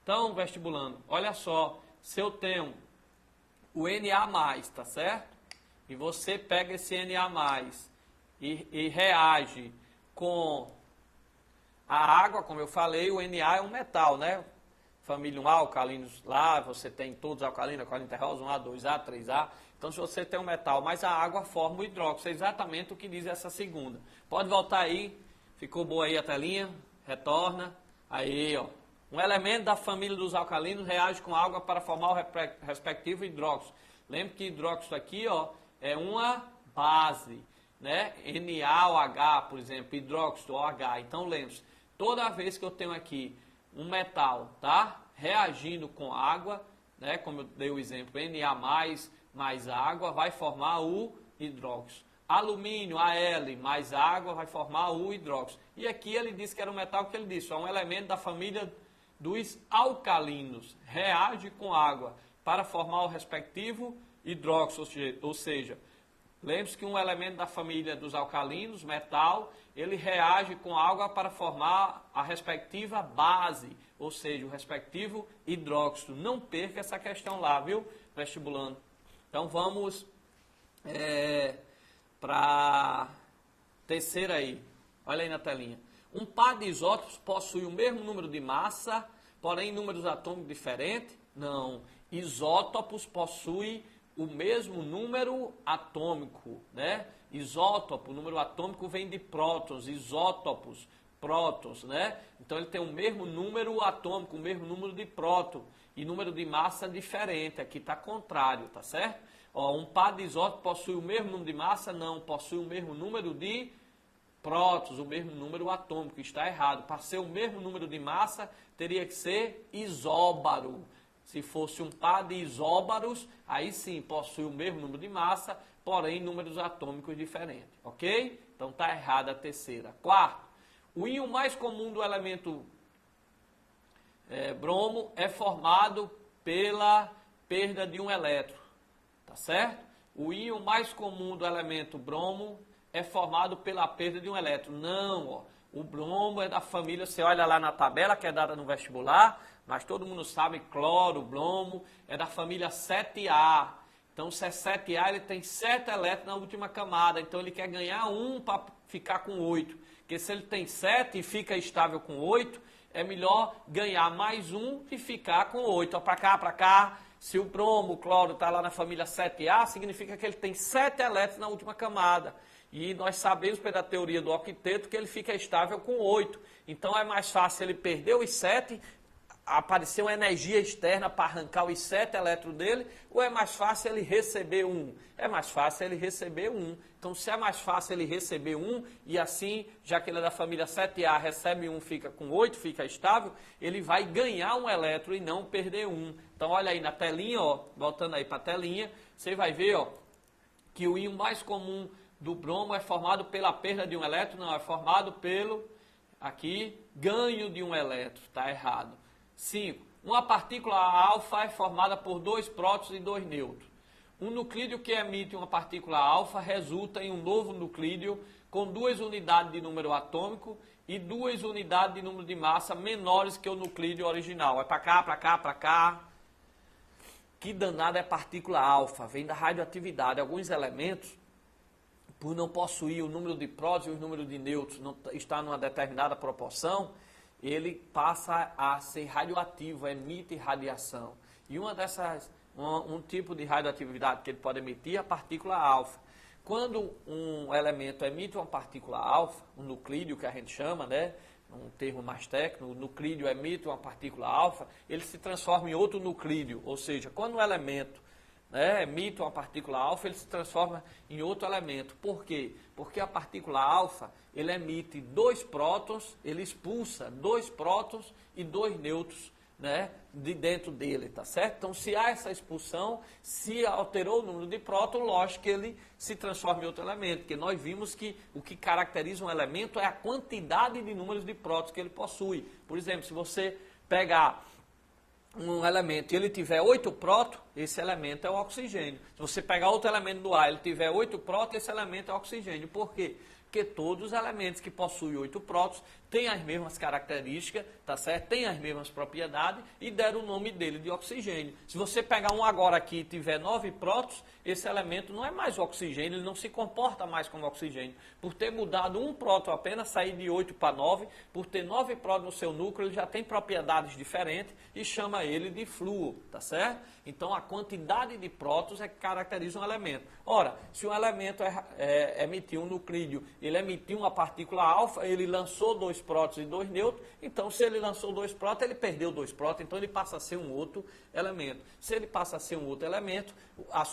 Então, vestibulando, olha só, se eu tenho o Na+, tá certo? E você pega esse Na+, e reage com a água, como eu falei, o Na é um metal, né? Família 1A, alcalinos lá, você tem todos alcalinos, alcalino terroso, 1A, 2A, 3A. Então, se você tem um metal, mas a água forma o hidróxido, é exatamente o que diz essa segunda. Pode voltar aí, ficou boa aí a telinha, retorna. Aí, ó. Um elemento da família dos alcalinos reage com água para formar o respectivo hidróxido. Lembre que hidróxido aqui, ó, é uma base, né? NaOH, por exemplo, hidróxido OH. Então, lembre-se, toda vez que eu tenho aqui um metal, tá? Reagindo com água, né? Como eu dei o exemplo, Na mais água vai formar o hidróxido. Alumínio, Al, mais água vai formar o hidróxido. E aqui ele disse que era um metal que ele disse, é um elemento da família dos alcalinos. Reage com água para formar o respectivo hidróxido, ou seja, lembre-se que um elemento da família dos alcalinos, metal, ele reage com água para formar a respectiva base, ou seja, o respectivo hidróxido. Não perca essa questão lá, viu, vestibulando. Então vamos para a terceira aí. Olha aí na telinha. Um par de isótopos possui o mesmo número de massa, porém números atômicos diferentes? Não. Isótopos possuem o mesmo número atômico, né? Isótopo, o número atômico vem de prótons, isótopos, prótons, né? Então ele tem o mesmo número atômico, o mesmo número de próton e número de massa diferente. Aqui está contrário, tá certo? Ó, um par de isótopos possui o mesmo número de massa? Não, possui o mesmo número de prótons, o mesmo número atômico. Está errado. Para ser o mesmo número de massa, teria que ser isóbaro. Se fosse um par de isóbaros, aí sim possui o mesmo número de massa, porém números atômicos diferentes, ok? Então está errada a terceira. Quarto, o íon mais comum do elemento bromo é formado pela perda de um elétron, tá certo? O íon mais comum do elemento bromo é formado pela perda de um elétron. Não, ó. O bromo é da família, você olha lá na tabela que é dada no vestibular, mas todo mundo sabe, cloro, bromo, é da família 7A. Então, se é 7A, ele tem 7 elétrons na última camada. Então, ele quer ganhar 1 para ficar com 8. Porque se ele tem 7 e fica estável com 8, é melhor ganhar mais 1 e ficar com 8. Ó, para cá, para cá. Se o bromo, o cloro está lá na família 7A, significa que ele tem 7 elétrons na última camada. E nós sabemos pela teoria do octeto que ele fica estável com 8. Então, é mais fácil ele perder os 7, aparecer uma energia externa para arrancar os 7 elétrons dele, ou é mais fácil ele receber 1? É mais fácil ele receber 1. Então, se é mais fácil ele receber 1, e assim, já que ele é da família 7A, recebe 1, fica com 8, fica estável, ele vai ganhar um elétron e não perder 1. Então, olha aí na telinha, ó, voltando aí para a telinha, você vai ver, ó, que o íon mais comum do bromo é formado pela perda de um elétron, não, é formado pelo, aqui, ganho de um elétron, está errado. 5. Uma partícula alfa é formada por 2 prótons e 2 nêutrons. Um nuclídeo que emite uma partícula alfa resulta em um novo nuclídeo com 2 unidades de número atômico e 2 unidades de número de massa menores que o nuclídeo original. É para cá, para cá, para cá. Que danada é partícula alfa? Vem da radioatividade. Alguns elementos, por não possuir o número de prótons e o número de nêutrons, não está numa determinada proporção, ele passa a ser radioativo, emite radiação. E um tipo de radioatividade que ele pode emitir é a partícula alfa. Quando um elemento emite uma partícula alfa, um nuclídeo que a gente chama, né, um termo mais técnico, o nuclídeo emite uma partícula alfa, ele se transforma em outro nuclídeo. Ou seja, quando um elemento emite uma partícula alfa, ele se transforma em outro elemento. Por quê? Porque a partícula alfa, ele emite 2 prótons, ele expulsa 2 prótons e 2 nêutrons, né, de dentro dele, tá certo? Então, se há essa expulsão, se alterou o número de prótons, lógico que ele se transforma em outro elemento, porque nós vimos que o que caracteriza um elemento é a quantidade de números de prótons que ele possui. Por exemplo, se você pegar um elemento e ele tiver 8 prótons, esse elemento é o oxigênio. Se você pegar outro elemento do ar e ele tiver 8 prótons, esse elemento é o oxigênio. Por quê? Porque todos os elementos que possuem 8 prótons tem as mesmas características, tá certo? Tem as mesmas propriedades e deram o nome dele de oxigênio. Se você pegar um agora aqui e tiver 9 prótons, esse elemento não é mais oxigênio, ele não se comporta mais como oxigênio. Por ter mudado um próton apenas, sair de 8 para 9, por ter 9 prótons no seu núcleo, ele já tem propriedades diferentes e chama ele de flúor, tá certo? Então a quantidade de prótons é que caracteriza um elemento. Ora, se um elemento emitir um nuclídeo, ele emitiu uma partícula alfa, ele lançou 2 prótons e 2 nêutrons, então se ele lançou 2 prótons, ele perdeu 2 prótons, então ele passa a ser um outro elemento. Se ele passa a ser um outro elemento,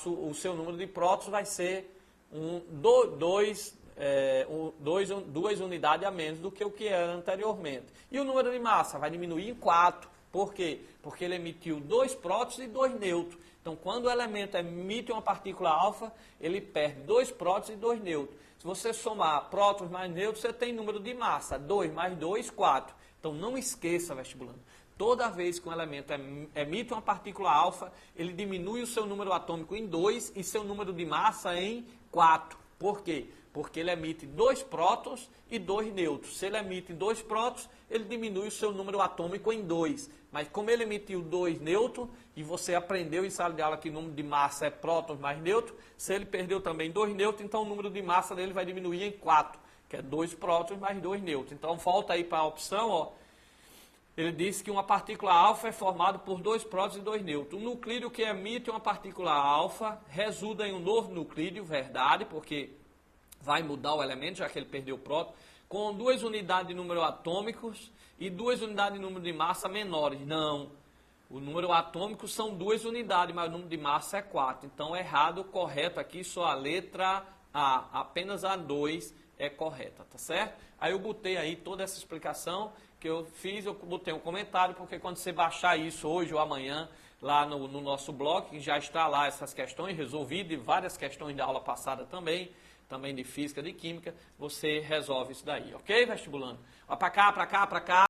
o seu número de prótons vai ser 2 unidades a menos do que o que era anteriormente. E o número de massa vai diminuir em 4. Por quê? Porque ele emitiu 2 prótons e 2 nêutrons. Então, quando o elemento emite uma partícula alfa, ele perde 2 prótons e 2 nêutrons. Se você somar prótons mais nêutrons, você tem número de massa. 2 mais 2, 4. Então, não esqueça, vestibulando. Toda vez que um elemento emite uma partícula alfa, ele diminui o seu número atômico em 2 e seu número de massa em 4. Por quê? Porque ele emite 2 prótons e 2 nêutrons. Se ele emite 2 prótons, ele diminui o seu número atômico em 2. Mas como ele emitiu 2 nêutrons, e você aprendeu em sala de aula que o número de massa é prótons mais nêutrons, se ele perdeu também 2 nêutrons, então o número de massa dele vai diminuir em 4, que é 2 prótons mais 2 nêutrons. Então volta aí para a opção, ó. Ele disse que uma partícula alfa é formada por 2 prótons e 2 nêutrons. O nuclídeo que emite uma partícula alfa resulta em um novo nuclídeo, verdade, porque vai mudar o elemento, já que ele perdeu o próton, com 2 unidades de número atômicos e 2 unidades de número de massa menores. Não, o número atômico são 2 unidades, mas o número de massa é 4. Então, errado, correto aqui, só a letra A, apenas a 2 é correta, tá certo? Aí eu botei aí toda essa explicação que eu fiz, eu botei um comentário, porque quando você baixar isso hoje ou amanhã, lá no nosso blog, que já está lá essas questões resolvidas, e várias questões da aula passada também de física, de química, você resolve isso daí, ok, vestibulando? Ó, pra cá, pra cá, pra cá.